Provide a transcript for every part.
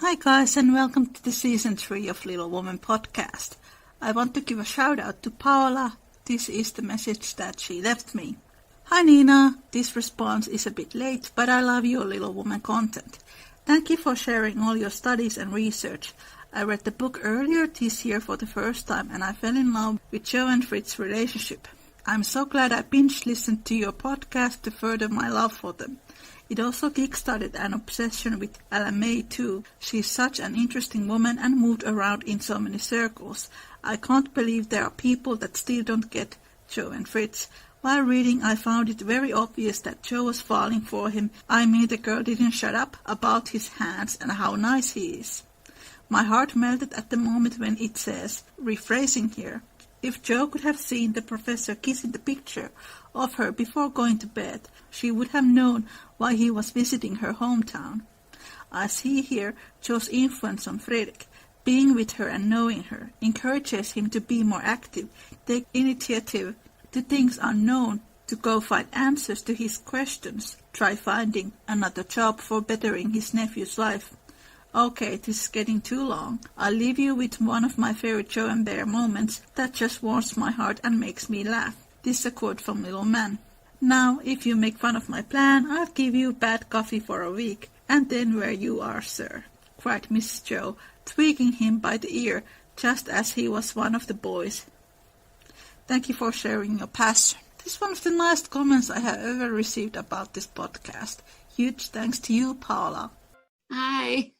Hi guys, and welcome to the season 3 of Little Woman podcast. I want to give a shout out to Paola. This is the message that she left me. Hi Nina, this response is a bit late, but I love your Little Woman content. Thank you for sharing all your studies and research. I read the book earlier this year for the first time and I fell in love with Joe and Fritz's relationship. I'm so glad I binge listened to your podcast to further my love for them. It also kickstarted an obsession with Ella May too. She's such an interesting woman and moved around in so many circles. I can't believe there are people that still don't get Joe and Fritz. While reading, I found it very obvious that Joe was falling for him. I mean, the girl didn't shut up about his hands and how nice he is. My heart melted at the moment when it says, rephrasing here, if Joe could have seen the professor kissing the picture of her before going to bed, she would have known why he was visiting her hometown. I see here Joe's influence on Friedrich. Being with her and knowing her encourages him to be more active, take initiative to things unknown, to go find answers to his questions, try finding another job for bettering his nephew's life. Okay, this is getting too long. I'll leave you with one of my favorite Joe and Bear moments that just warms my heart and makes me laugh. This is a quote from Little Man. Now, if you make fun of my plan, I'll give you bad coffee for a week, and then where you are, sir, cried Mrs. Joe, tweaking him by the ear, just as he was one of the boys. Thank you for sharing your passion. This is one of the nicest comments I have ever received about this podcast. Huge thanks to you, Paula. Hi.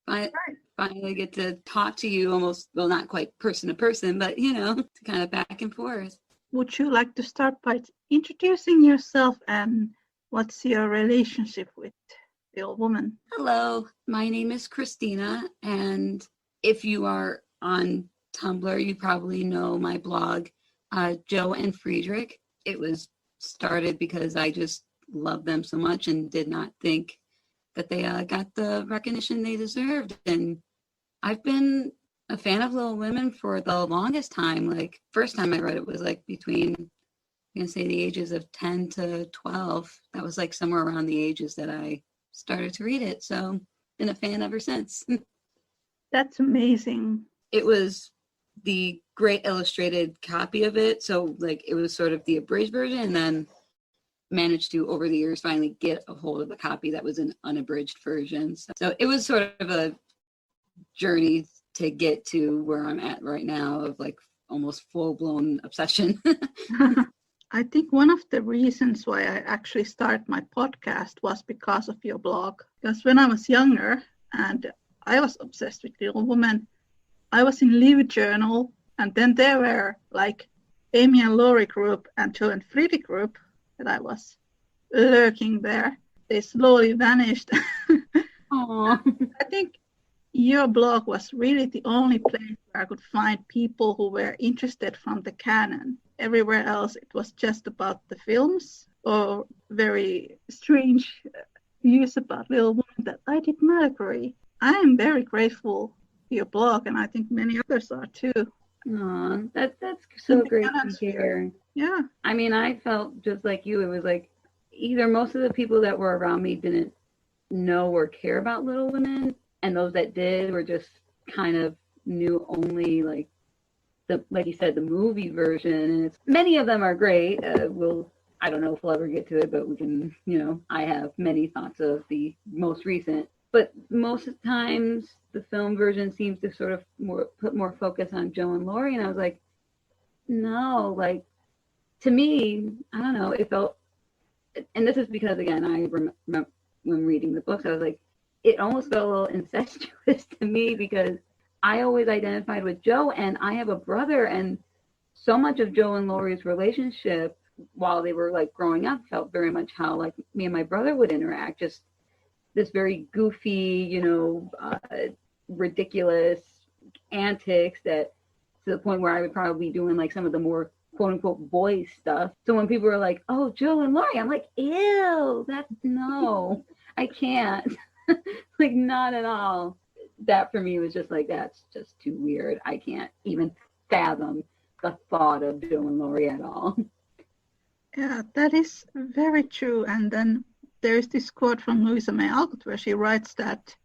I finally get to talk to you almost, well, not quite person to person, but, to kind of back and forth. Would you like to start by introducing yourself and what's your relationship with the old woman? Hello, my name is Christina, and if you are on Tumblr, you probably know my blog, Joe and Friedrich. It was started because I just love them so much and did not think that they got the recognition they deserved. And I've been a fan of Little Women for the longest time. Like, first time I read it was like between, I'm going to say the ages of 10 to 12. That was like somewhere around the ages that I started to read it. So been a fan ever since. That's amazing. It was the great illustrated copy of it. So like it was sort of the abridged version, and then managed to, over the years, finally get a hold of a copy that was an unabridged version. So it was sort of a journey to get to where I'm at right now of like almost full-blown obsession. I think one of the reasons why I actually started my podcast was because of your blog. Because when I was younger and I was obsessed with Little Woman, I was in Live Journal, and then there were like Amy and Laurie group and Joe and Friedrich group that I was lurking there. They slowly vanished. Aww. I think your blog was really the only place where I could find people who were interested from the canon. Everywhere else, it was just about the films or very strange views about Little Women that I did not agree. I am very grateful for your blog, and I think many others are too. Aww, that's so great to hear. Yeah. I mean, I felt just like you. It was like either most of the people that were around me didn't know or care about Little Women, and those that did were just kind of knew only like you said, the movie version. And many of them are great. I don't know if we'll ever get to it, but we can, I have many thoughts of the most recent. But most of the times, the film version seems to sort of put more focus on Joe and Laurie. And I was like, no, like, to me, I don't know, it felt, and this is because, again, I remember when reading the books, I was like, it almost felt a little incestuous to me because I always identified with Joe, and I have a brother, and so much of Joe and Laurie's relationship while they were like growing up felt very much how like me and my brother would interact, just this very goofy, ridiculous antics that to the point where I would probably be doing like some of the more quote unquote boy stuff. So when people were like, oh, Joe and Laurie, I'm like, ew, no, I can't. Like, not at all. That for me was just like, that's just too weird. I can't even fathom the thought of Joe and Laurie at all. Yeah, that is very true. And then there's this quote from Louisa May Alcott where she writes that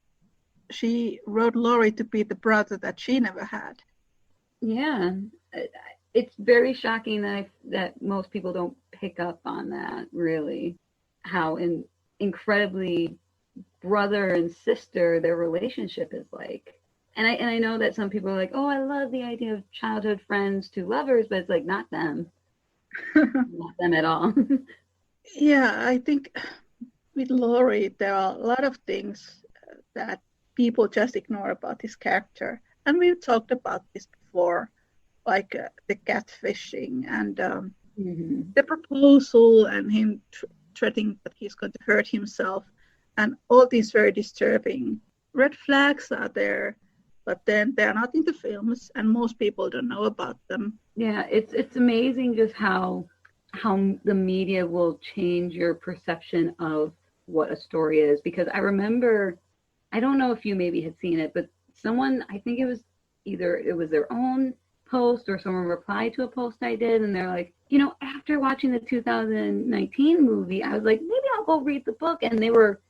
she wrote Laurie to be the brother that she never had. Yeah, it's very shocking that most people don't pick up on that, really, how incredibly brother and sister their relationship is like. And I know that some people are like, oh, I love the idea of childhood friends to lovers, but it's like not them. Not them at all. Yeah, I think with Laurie, there are a lot of things that people just ignore about his character. And we've talked about this before, like the catfishing and the proposal and him threatening that he's going to hurt himself. And all these very disturbing red flags are there, but then they're not in the films and most people don't know about them. Yeah, it's amazing just how the media will change your perception of what a story is. Because I remember, I don't know if you maybe had seen it, but someone, I think it was their own post or someone replied to a post I did, and they're like, after watching the 2019 movie, I was like, maybe I'll go read the book. And they were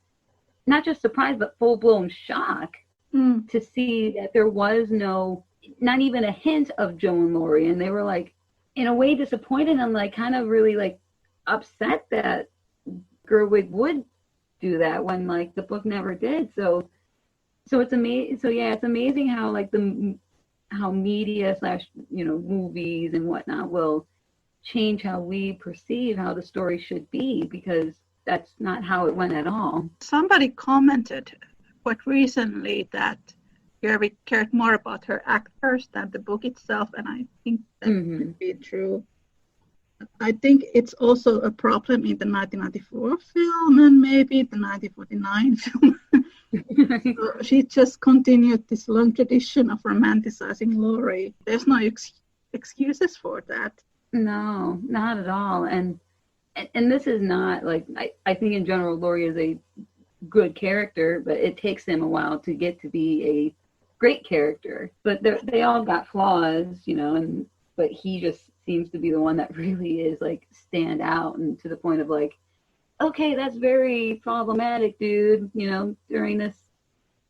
not just surprised, but full-blown shock to see that there was not even a hint of Joe and Laurie. And they were like, in a way disappointed and like kind of really like upset that Gerwig would do that when like the book never did. So it's amazing. So yeah, it's amazing how like how media / movies and whatnot will change how we perceive how the story should be, because that's not how it went at all. Somebody commented quite recently that Gerwig cared more about her actors than the book itself, and I think that could be true. I think it's also a problem in the 1994 film and maybe the 1949 film. So she just continued this long tradition of romanticizing Laurie. There's no excuses for that. No, not at all. And this is not like, I think in general Laurie is a good character, but it takes him a while to get to be a great character. But they all got flaws, but he just seems to be the one that really is like stand out, and to the point of like, okay, that's very problematic, dude. During this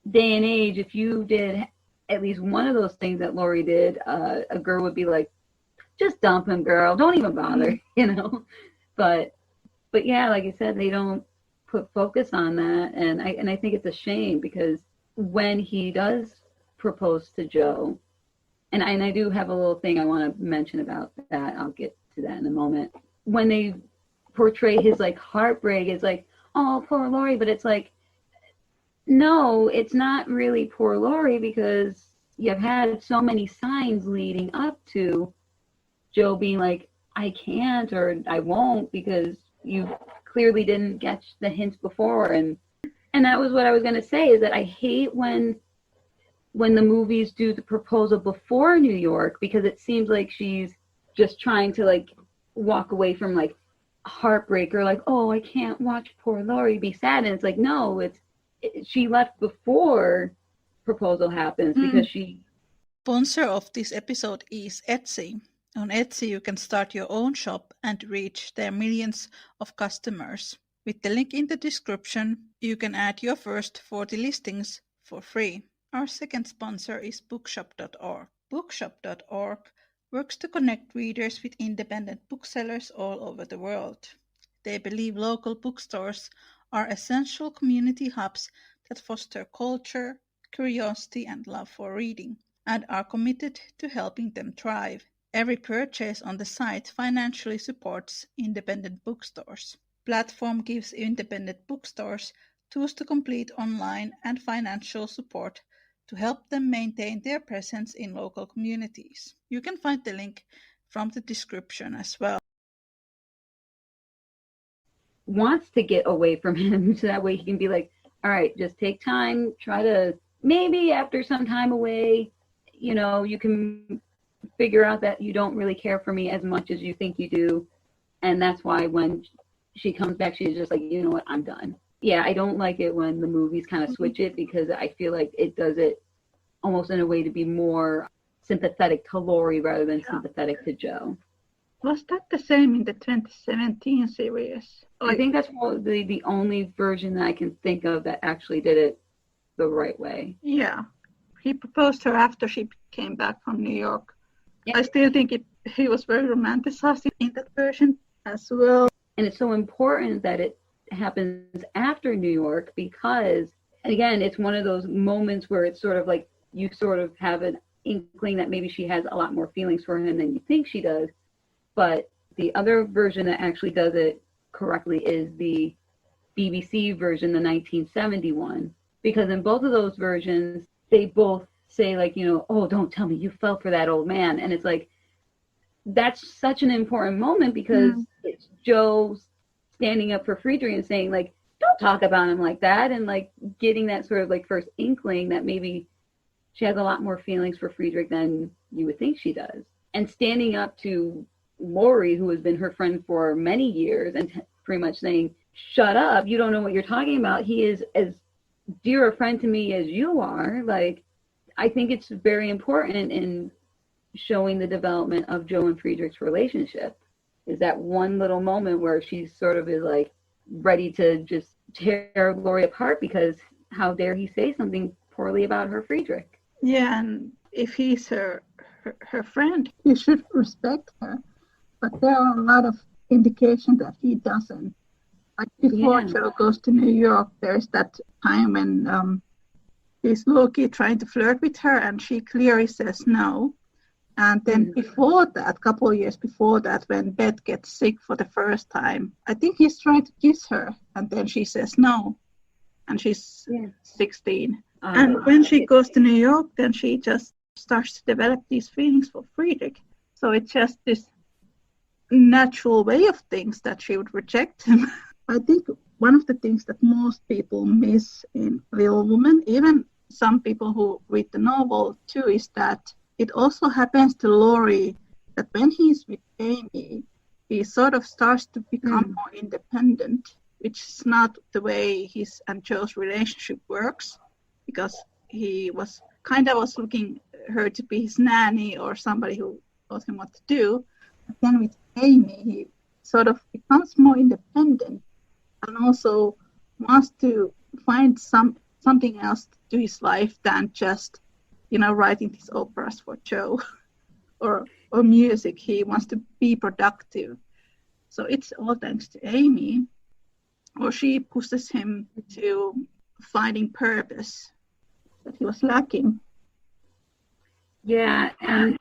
day and age, if you did at least one of those things that Laurie did, a girl would be like, just dump him, girl. Don't even bother, But yeah, like I said, they don't put focus on that, and I think it's a shame, because when he does propose to Joe, and I do have a little thing I want to mention about that. I'll get to that in a moment. When they portray his like heartbreak, it's like, oh, poor Laurie, but it's like, no, it's not really poor Laurie, because you've had so many signs leading up to Joe being like, I can't or I won't, because you clearly didn't get the hints before. And that was what I was going to say, is that I hate when the movies do the proposal before New York, because it seems like she's just trying to like walk away from like heartbreak, or like, oh, I can't watch poor Laurie be sad. And it's like, no, she left before proposal happens, because she... Sponsor of this episode is Etsy. On Etsy, you can start your own shop and reach their millions of customers. With the link in the description, you can add your first 40 listings for free. Our second sponsor is bookshop.org. Bookshop.org works to connect readers with independent booksellers all over the world. They believe local bookstores are essential community hubs that foster culture, curiosity, and love for reading, and are committed to helping them thrive. Every purchase on the site financially supports independent bookstores. The platform gives independent bookstores tools to complete online and financial support to help them maintain their presence in local communities. You can find the link from the description as well. Wants to get away from him, so that way he can be like, all right, just take time, try to, maybe after some time away, you can figure out that you don't really care for me as much as you think you do. And that's why when she comes back, she's just like, you know what, I'm done. Yeah, I don't like it when the movies kind of switch it, because I feel like it does it almost in a way to be more sympathetic to Laurie rather than sympathetic to Joe. Was that the same in the 2017 series? I think that's probably the only version that I can think of that actually did it the right way. Yeah. He proposed to her after she came back from New York. Yeah. I still think he was very romanticized in that version as well. And it's so important that it happens after New York because, again, it's one of those moments where it's sort of like you sort of have an inkling that maybe she has a lot more feelings for him than you think she does. But the other version that actually does it correctly is the BBC version, the 1971, because in both of those versions, they both say like, oh, don't tell me you fell for that old man. And it's like, that's such an important moment because it's Joe standing up for Friedrich and saying like, don't talk about him like that. And like getting that sort of like first inkling that maybe she has a lot more feelings for Friedrich than you would think she does. And standing up to Laurie, who has been her friend for many years, and pretty much saying, shut up, you don't know what you're talking about. He is as dear a friend to me as you are. Like, I think it's very important in showing the development of Joe and Friedrich's relationship is that one little moment where she sort of is like ready to just tear Laurie apart because how dare he say something poorly about her Friedrich. Yeah, and if he's her friend, he should respect her. But there are a lot of indications that he doesn't. Like before Joe goes to New York, there's that time when he's low-key trying to flirt with her and she clearly says no. And then before that, a couple of years before that, when Beth gets sick for the first time, I think he's trying to kiss her and then she says no. And she's 16. And when she goes to New York, then she just starts to develop these feelings for Friedrich. So it's just this natural way of things that she would reject him. I think one of the things that most people miss in Little Woman, even some people who read the novel too, is that it also happens to Laurie that when he's with Amy, he sort of starts to become more independent, which is not the way his and Joe's relationship works, because he was looking her to be his nanny or somebody who told him what to do. But then with Amy, he sort of becomes more independent and also wants to find something else to do his life than just, writing these operas for Joe or music. He wants to be productive. So it's all thanks to Amy, or she pushes him to finding purpose that he was lacking. Yeah, and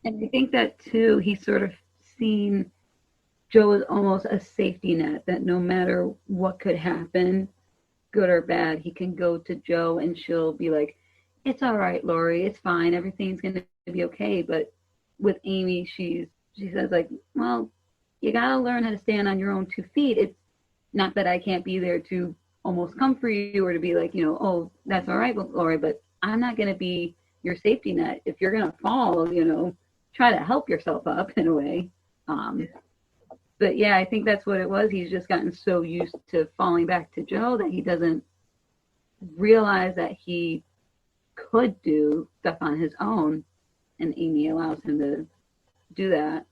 I think that too, he's sort of seen Joe as almost a safety net, that no matter what could happen, good or bad, he can go to Joe and she'll be like, it's all right, Laurie, it's fine, everything's going to be okay. But with Amy, she says like, well, you got to learn how to stand on your own 2 feet. It's not that I can't be there to almost comfort you or to be like, oh, that's all right, Laurie, but I'm not going to be your safety net. If you're going to fall, try to help yourself up in a way. But yeah, I think that's what it was. He's just gotten so used to falling back to Joe that he doesn't realize that he could do stuff on his own, and Amy allows him to do that.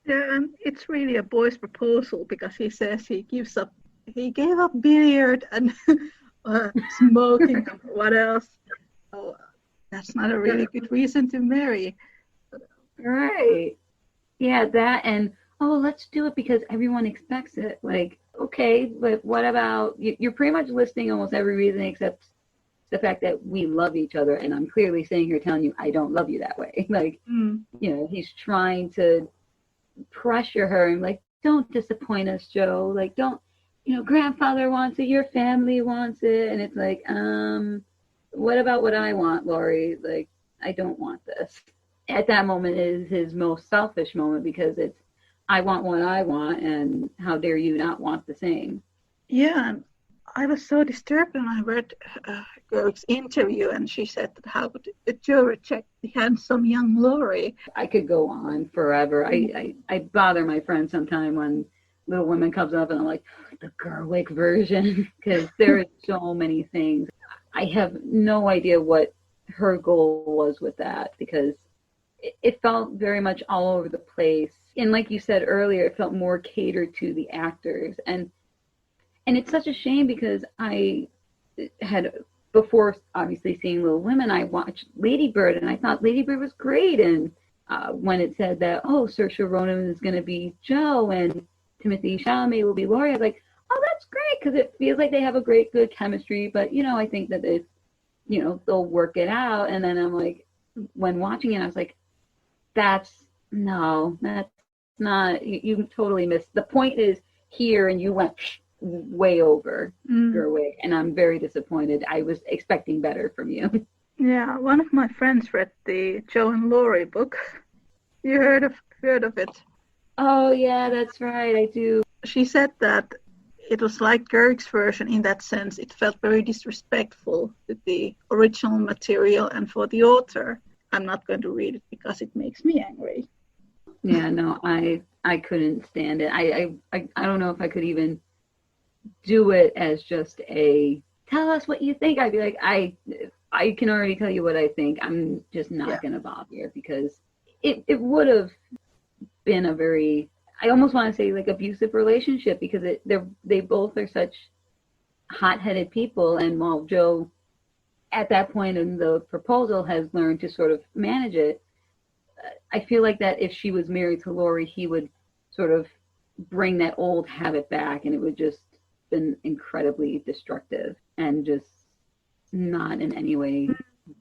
Yeah, and it's really a boy's proposal because he says he gave up billiard and smoking and what else. So that's not a really good reason to marry. Right. Yeah, that, and let's do it because everyone expects it. Like, okay, but what about, you're pretty much listing almost every reason except the fact that we love each other, and I'm clearly sitting here telling you I don't love you that way. Like, he's trying to pressure her and like, don't disappoint us, Joe. Like, don't, grandfather wants it, your family wants it, and it's like, what about what I want, Laurie? Like, I don't want this. At that moment is his most selfish moment because it's, I want what I want, and how dare you not want the same. Yeah, and I was so disturbed when I read Gerg's interview, and she said that how could Joe reject the handsome young Laurie? I could go on forever. I bother my friends sometime when Little Women comes up, and I'm like, the Gerwig version, because there are so many things. I have no idea what her goal was with that, because it felt very much all over the place. And like you said earlier, it felt more catered to the actors. And it's such a shame because I had before obviously seeing Little Women, I watched Lady Bird, and I thought Lady Bird was great. And when it said that, oh, Saoirse Ronan is going to be Joe and Timothée Chalamet will be Laurie, I was like, oh, that's great, because it feels like they have a good chemistry. But, I think that they'll work it out. And then I'm like, when watching it, I was like, that's not, you totally missed. The point is here, and you went way over Gerwig, and I'm very disappointed. I was expecting better from you. Yeah, one of my friends read the Joe and Laurie book. You heard of it? Oh yeah, that's right, I do. She said that it was like Gerwig's version in that sense. It felt very disrespectful to the original material, and for the author, I'm not going to read it because it makes me angry. Yeah, no, I couldn't stand it. I don't know if I could even do it as just a tell us what you think. I'd be like, I can already tell you what I think. I'm just not going to bother, because it would have been a very, I almost want to say like abusive relationship, because they both are such hot-headed people. And while Joe at that point in the proposal has learned to sort of manage it, I feel like that if she was married to Laurie, he would sort of bring that old habit back, and it would just been incredibly destructive and just not in any way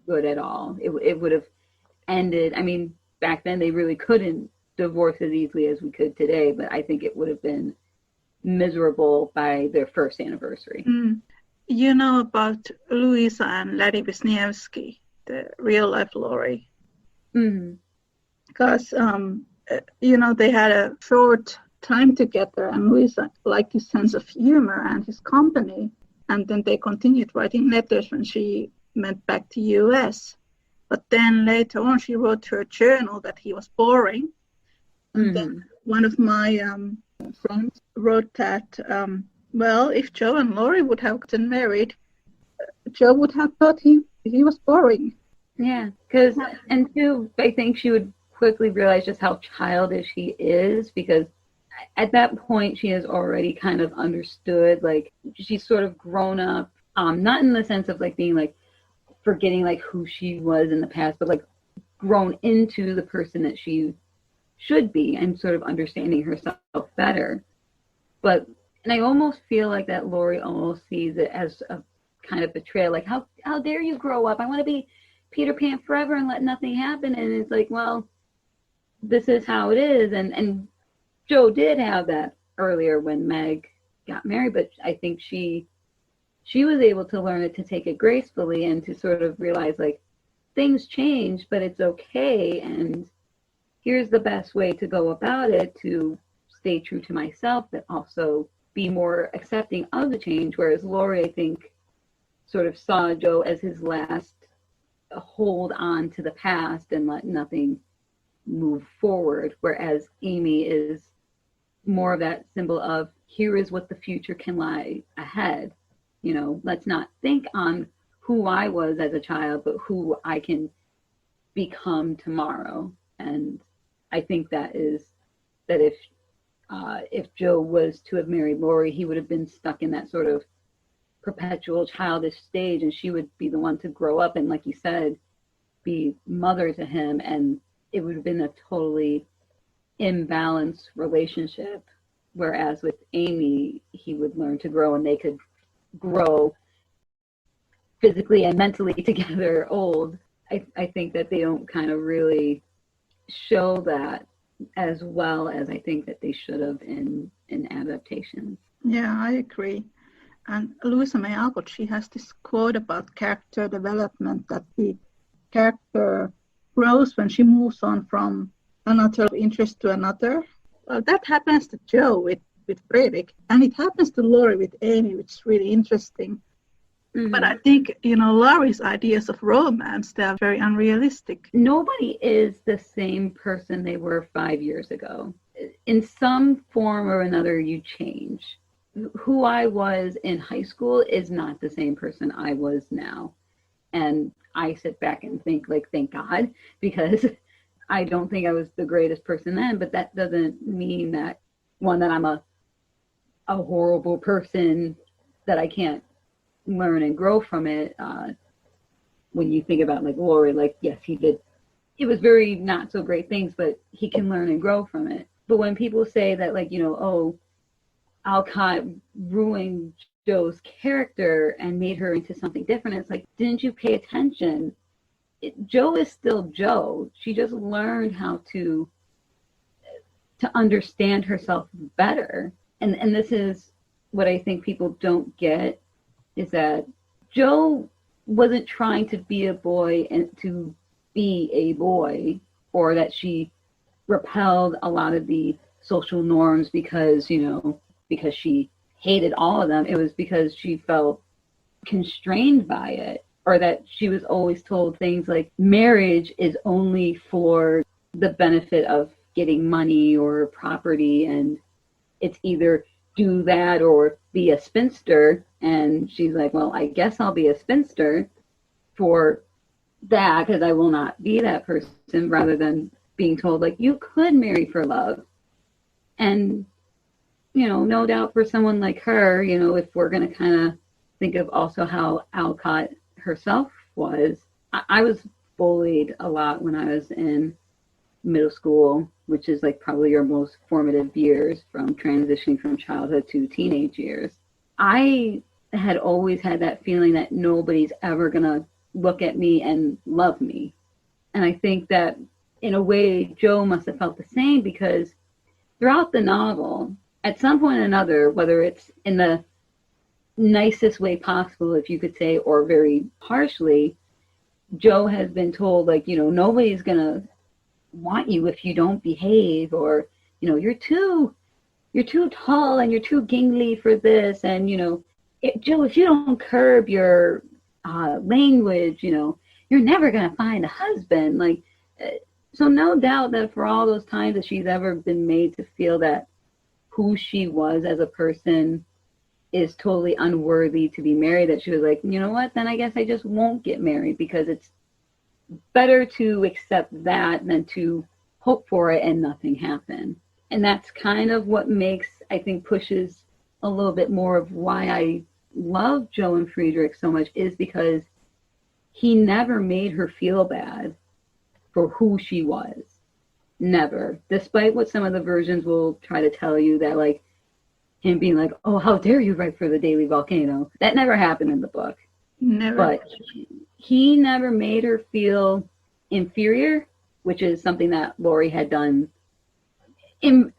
good at all. It would have ended, I mean, back then they really couldn't divorce as easily as we could today, but I think it would have been miserable by their first anniversary. You know about Louisa and Lady Wisniewski, the real life Laurie? Because they had a short time together, and Louisa liked his sense of humor and his company, and then they continued writing letters when she went back to US. But then later on she wrote to her journal that he was boring, and then one of my friends wrote that well, if Joe and Laurie would have gotten married, Joe would have thought he was boring. Yeah, because and two, I think she would quickly realize just how childish he is, because at that point she has already kind of understood, like she's sort of grown up, not in the sense of like being like forgetting like who she was in the past, but like grown into the person that she should be and sort of understanding herself better. And I almost feel like that Laurie almost sees it as a kind of betrayal, like how dare you grow up? I want to be Peter Pan forever and let nothing happen. And it's like, well, this is how it is. And Joe did have that earlier when Meg got married, but I think she was able to learn it, to take it gracefully, and to sort of realize like things change, but it's okay. And here's the best way to go about it, to stay true to myself, but also be more accepting of the change. Whereas Laurie, I think, sort of saw Joe as his last hold on to the past and let nothing move forward. Whereas Amy is more of that symbol of, here is what the future can lie ahead. Let's not think on who I was as a child, but who I can become tomorrow. And I think that if Joe was to have married Laurie, he would have been stuck in that sort of perpetual childish stage, and she would be the one to grow up and, like you said, be mother to him, and it would have been a totally imbalanced relationship. Whereas with Amy, he would learn to grow, and they could grow physically and mentally together old. I think that they don't kind of really show that as well as I think that they should have in adaptations. Yeah, I agree. And Louisa May Alcott, she has this quote about character development, that the character grows when she moves on from another interest to another. Well, that happens to Joe with Friedrich, and it happens to Laurie with Amy, which is really interesting. But I think, Laurie's ideas of romance, they are very unrealistic. Nobody is the same person they were 5 years ago. In some form or another, you change. Who I was in high school is not the same person I was now. And I sit back and think, like, thank God, because I don't think I was the greatest person then, but that doesn't mean that, one, that I'm a horrible person, that I can't learn and grow from it. When you think about like Laurie, like, yes, he did. It was very not so great things, but he can learn and grow from it. But when people say that, like, oh, Alcott ruined Joe's character and made her into something different, it's like, didn't you pay attention? Joe is still Joe. She just learned how to understand herself better. And this is what I think people don't get, is that Joe wasn't trying to be a boy and to be a boy, or that she repelled a lot of the social norms because she hated all of them. It was because she felt constrained by it, or that she was always told things like marriage is only for the benefit of getting money or property, and it's either do that or be a spinster. And she's like, well, I guess I'll be a spinster for that, because I will not be that person, rather than being told, like, you could marry for love. And, no doubt for someone like her, if we're going to kind of think of also how Alcott herself was, I was bullied a lot when I was in middle school, which is like probably your most formative years, from transitioning from childhood to teenage years. I had always had that feeling that nobody's ever going to look at me and love me. And I think that in a way, Joe must have felt the same, because throughout the novel, at some point or another, whether it's in the nicest way possible, if you could say, or very harshly, Joe has been told, like, nobody's going to want you if you don't behave, or, you're too tall and you're too gingly for this. And, Joe, if you don't curb your language, you're never going to find a husband. Like, so no doubt that for all those times that she's ever been made to feel that who she was as a person is totally unworthy to be married, that she was like, you know what, then I guess I just won't get married, because it's better to accept that than to hope for it and nothing happen. And that's kind of what makes, I think, pushes a little bit more of why I love Joe and Friedrich so much, is because he never made her feel bad for who she was. Never. Despite what some of the versions will try to tell you, that like him being like, oh, how dare you write for the Daily Volcano. That never happened in the book. Never. But he never made her feel inferior, which is something that Laurie had done,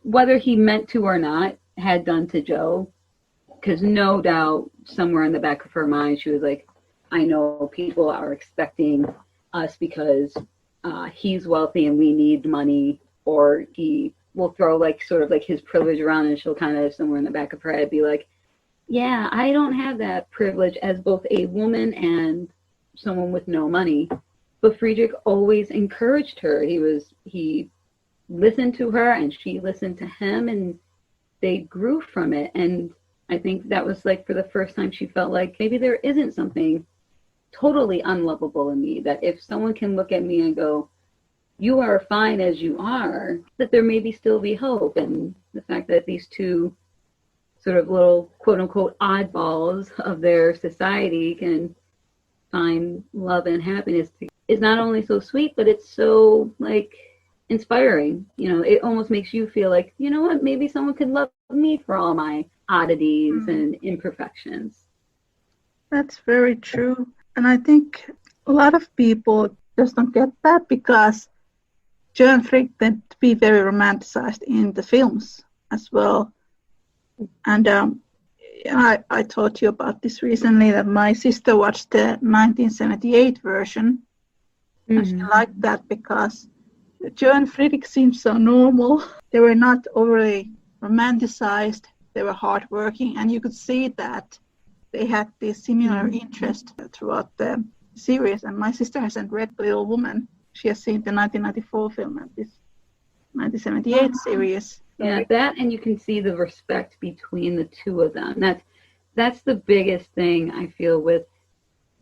whether he meant to or not, had done to Joe. Because no doubt somewhere in the back of her mind, she was like, I know people are expecting us because he's wealthy and we need money, or he will throw like sort of like his privilege around, and she'll kind of somewhere in the back of her head be like, yeah, I don't have that privilege as both a woman and someone with no money. But Friedrich always encouraged her. He listened to her and she listened to him, and they grew from it. And I think that was like for the first time she felt like maybe there isn't something totally unlovable in me, that if someone can look at me and go, you are fine as you are, that there maybe still be hope. And the fact that these two sort of little quote unquote oddballs of their society can find love and happiness is not only so sweet, but it's so like inspiring. It almost makes you feel like, you know what, maybe someone could love me for all my oddities and imperfections. That's very true. And I think a lot of people just don't get that, because Joe and Frick tend to be very romanticized in the films as well. And I told you about this recently, that my sister watched the 1978 version. Mm-hmm. And she liked that because Joe and Friedrich seemed so normal. They were not overly romanticized. They were hardworking, and you could see that they had this similar interest throughout the series. And my sister hasn't read Little Woman. She has seen the 1994 film and this 1978 series. Yeah, that, and you can see the respect between the two of them. That's the biggest thing I feel with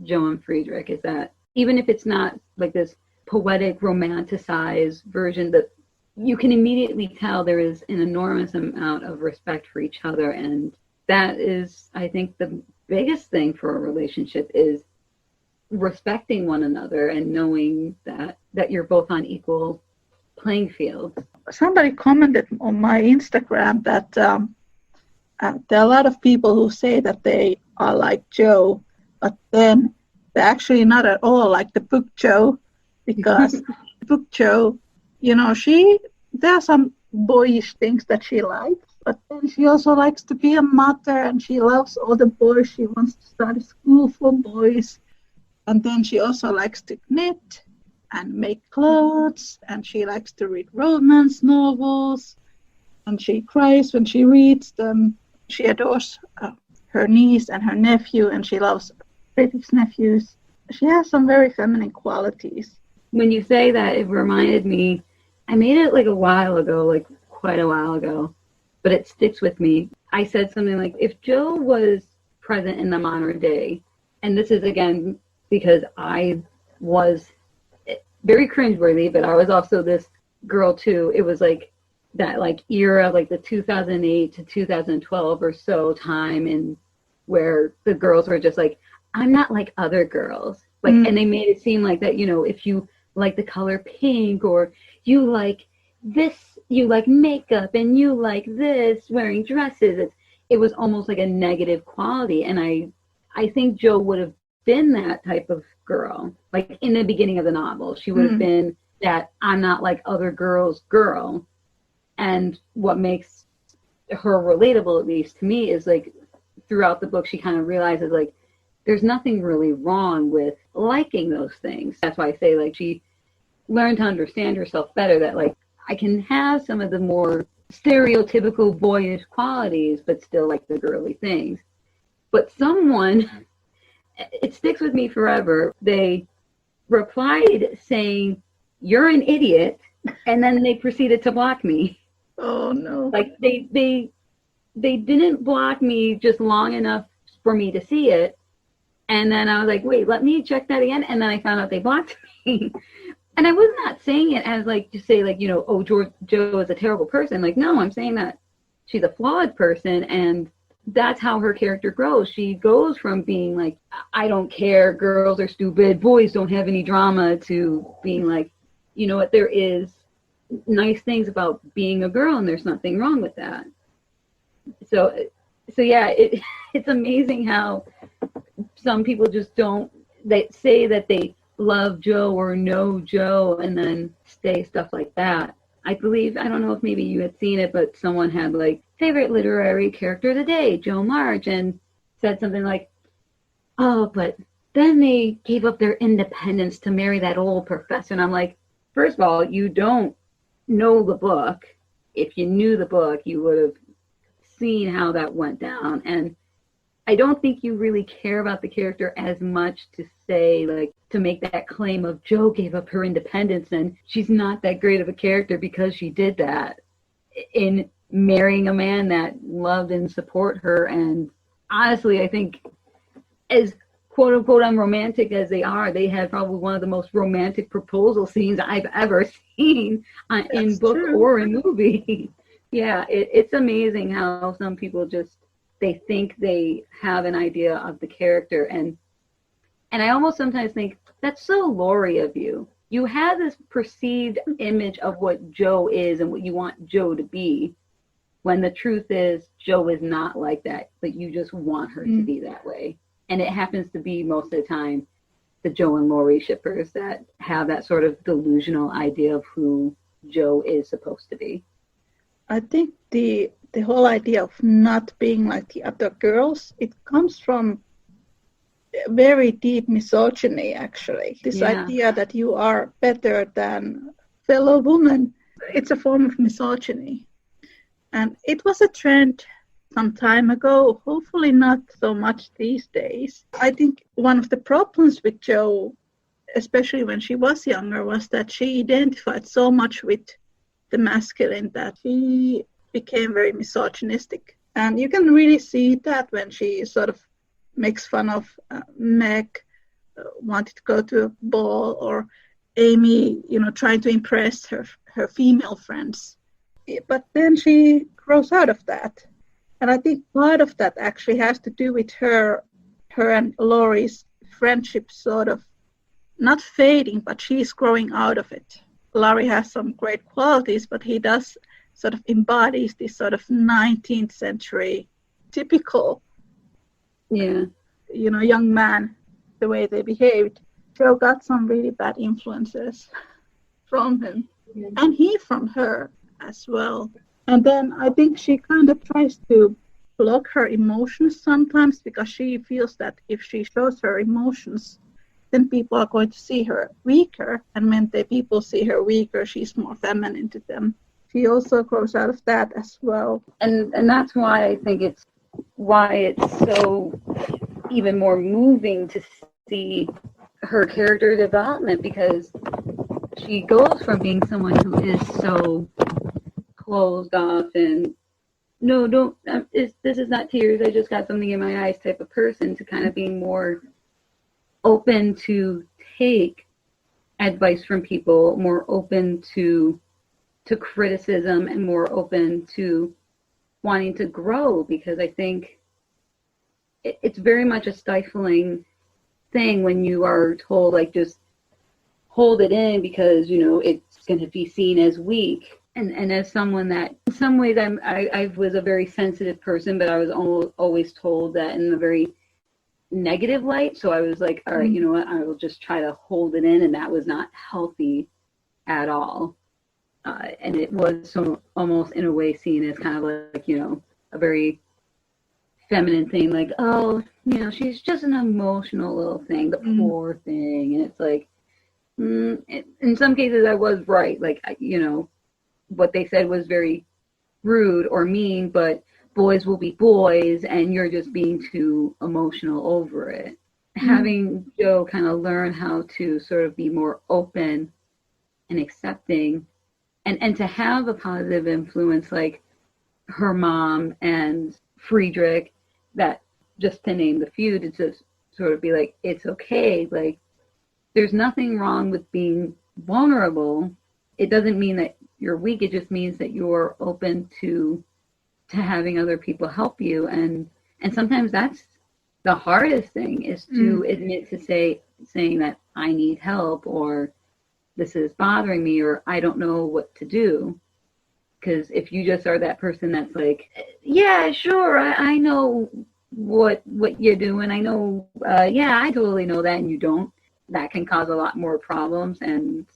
Joe and Friedrich, is that even if it's not like this poetic, romanticized version, that you can immediately tell there is an enormous amount of respect for each other. And that is, I think, the biggest thing for a relationship is respecting one another and knowing that you're both on equal playing fields. Somebody commented on my Instagram that there are a lot of people who say that they are like Joe, but then they're actually not at all like the book Joe, because book Joe, there are some boyish things that she likes, but then she also likes to be a mother, and she loves all the boys. She wants to start a school for boys, and then she also likes to knit and make clothes, and she likes to read romance novels, and she cries when she reads them. She adores her niece and her nephew, and she loves Friedrich's nephews. She has some very feminine qualities. When you say that, it reminded me, I made it like a while ago, like quite a while ago, but it sticks with me. I said something like, if Joe was present in the modern day, and this is again because I was very cringeworthy, but I was also this girl too. It was like that like era, like the 2008 to 2012 or so time, and where the girls were just like, I'm not like other girls. Like, and they made it seem like that, if you like the color pink, or you like this, you like makeup, and you like this, wearing dresses. It was almost like a negative quality. And I think Joe would have been that type of girl. Like in the beginning of the novel, she would have been that I'm not like other girls girl. And what makes her relatable, at least to me, is like throughout the book, she kind of realizes like there's nothing really wrong with liking those things. That's why I say like she learned to understand herself better, that like I can have some of the more stereotypical boyish qualities, but still like the girly things. But someone, it sticks with me forever, they replied saying, "You're an idiot," and then they proceeded to block me. Oh no. Like they didn't block me just long enough for me to see it. And then I was like, wait, let me check that again. And then I found out they blocked me. And I was not saying it as like to say like, oh, Joe is a terrible person. Like, no, I'm saying that she's a flawed person, and that's how her character grows. She goes from being like, I don't care, girls are stupid, boys don't have any drama, to being like, you know what, there is nice things about being a girl, and there's nothing wrong with that. So yeah, it's amazing how some people just don't, they say that they love Joe or know Joe and then say stuff like that. I believe, I don't know if maybe you had seen it, but someone had like favorite literary character of the day, Joe March, and said something like, oh, but then they gave up their independence to marry that old professor. And I'm like, first of all, you don't know the book. If you knew the book, you would have seen how that went down. And I don't think you really care about the character as much to say, like, to make that claim of Joe gave up her independence and she's not that great of a character because she did that in marrying a man that loved and support her. And honestly, I think as quote unquote unromantic as they are, they had probably one of the most romantic proposal scenes I've ever seen in book or in movie. Yeah, it's amazing how some people just, they think they have an idea of the character. And I almost sometimes think, that's so Laurie of you. You have this perceived image of what Joe is and what you want Joe to be, when the truth is Joe is not like that, but you just want her to be that way. And it happens to be most of the time the Joe and Laurie shippers that have that sort of delusional idea of who Joe is supposed to be. I think the whole idea of not being like the other girls, it comes from very deep misogyny, actually. This idea that you are better than fellow women, it's a form of misogyny. And it was a trend some time ago, hopefully not so much these days. I think one of the problems with Jo, especially when she was younger, was that she identified so much with the masculine that she became very misogynistic. And you can really see that when she sort of makes fun of Meg wanted to go to a ball, or Amy, trying to impress her female friends. But then she grows out of that. And I think part of that actually has to do with her her and Laurie's friendship sort of not fading, but she's growing out of it. Laurie has some great qualities, but he does sort of embodies this sort of 19th century typical, young man, the way they behaved. Joe got some really bad influences from him, and he from her as well. And then I think she kind of tries to block her emotions sometimes because she feels that if she shows her emotions, then people are going to see her weaker. And when people see her weaker, she's more feminine to them. She also grows out of that as well. And that's why I think it's so even more moving to see her character development, because she goes from being someone who is so closed off and this is not tears, I just got something in my eyes type of person, to kind of being more open to take advice from people, more open to criticism, and more open to wanting to grow, because I think it's very much a stifling thing when you are told, like, just hold it in because, it's going to be seen as weak. And as someone that, in some ways, I was a very sensitive person, but I was always told that in a very negative light. So I was like, all right, you know what? I will just try to hold it in. And that was not healthy at all. And it was so almost in a way seen as kind of like, a very feminine thing. Like, oh, she's just an emotional little thing, the poor thing. And it's like, in some cases I was right. Like, what they said was very rude or mean, but boys will be boys and you're just being too emotional over it. Having Joe kind of learn how to sort of be more open and accepting, and to have a positive influence like her mom and Friedrich, that, just to name the few, to just sort of be like, it's okay. Like, there's nothing wrong with being vulnerable. It doesn't mean that you're weak. It just means that you're open to having other people help you. And sometimes that's the hardest thing, is to admit to saying that I need help, or this is bothering me, or I don't know what to do. Because if you just are that person that's like, yeah, sure, I know what you're doing. I know, I totally know that, and you don't. That can cause a lot more problems. And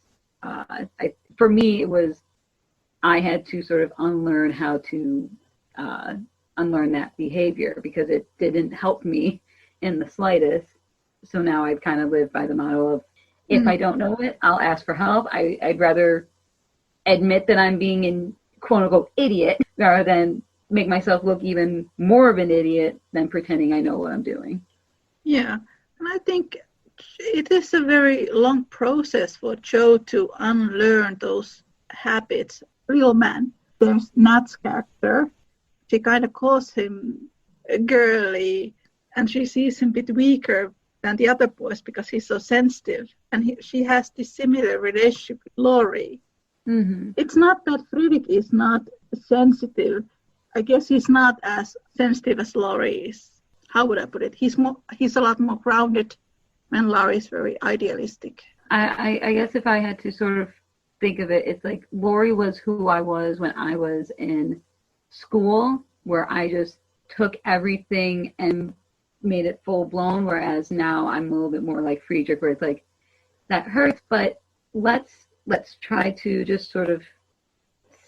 for me, it was, I had to sort of unlearn how to unlearn that behavior, because it didn't help me in the slightest. So now I've kind of lived by the motto of, if I don't know it, I'll ask for help. I'd rather admit that I'm being an quote unquote idiot rather than make myself look even more of an idiot than pretending I know what I'm doing. Yeah, and I think it is a very long process for Joe to unlearn those habits. Real man. There's Nat's character. She kind of calls him girly, and she sees him a bit weaker than the other boys because he's so sensitive. And she has this similar relationship with Laurie. It's not that Friedrich is not sensitive. I guess he's not as sensitive as Laurie is. How would I put it? He's a lot more grounded, when Laurie is very idealistic. I guess if I had to sort of think of it, it's like Laurie was who I was when I was in school, where I just took everything and made it full blown, whereas now I'm a little bit more like Friedrich, where it's like, that hurts, but let's try to just sort of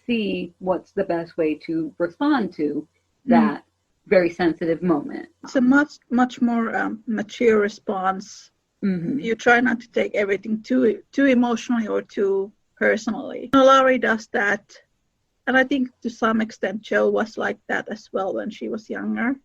see what's the best way to respond to that very sensitive moment. It's a much more mature response. You try not to take everything too emotionally or too personally. Laurie does that, and I think to some extent Joe was like that as well when she was younger.